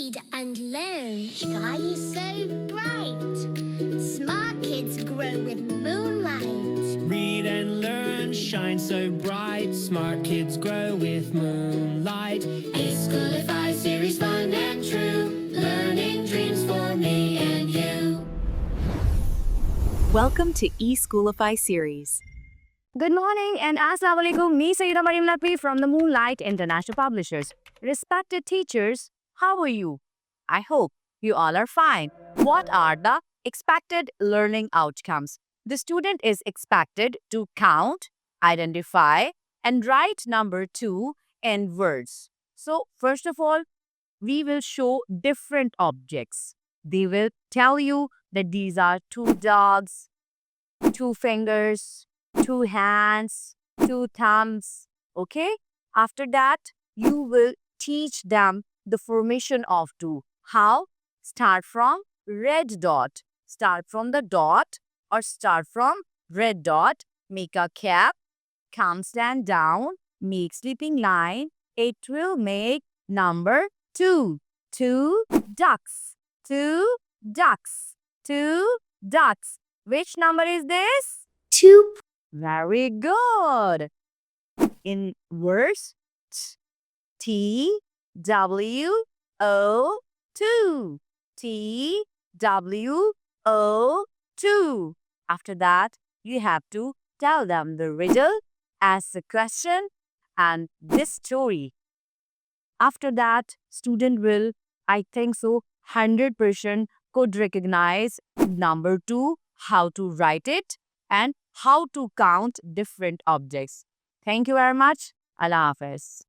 read and learn. Sky is so bright. Smart kids grow with moonlight. Read and learn, shine so bright. Smart kids grow with moonlight. eSchoolify series, fun and true. Learning dreams for me and you. Welcome to eSchoolify series. Good morning and Assalamualaikum. Me Sayyida Mariam Lakwi from the Moonlight International Publishers. Respected teachers, how are you? I hope you all are fine. What are the expected learning outcomes? The student is expected to count, identify, and write number 2 in words. So, first of all, we will show different objects. They will tell you that these are 2 dogs, 2 fingers, 2 hands, 2 thumbs. Okay? After that, you will teach them the formation of 2. How? Start from red dot. Start from the dot or start from red dot. Make a cap. Come stand down. Make sleeping line. It will make number 2. 2 ducks. 2 ducks. 2 ducks. Which number is this? 2. Very good. In verse T W O 2. T W O 2. After that, you have to tell them the riddle, ask the question, and this story. After that, student will, I think so, 100% could recognize number 2, how to write it, and how to count different objects. Thank you very much. Allah Hafiz.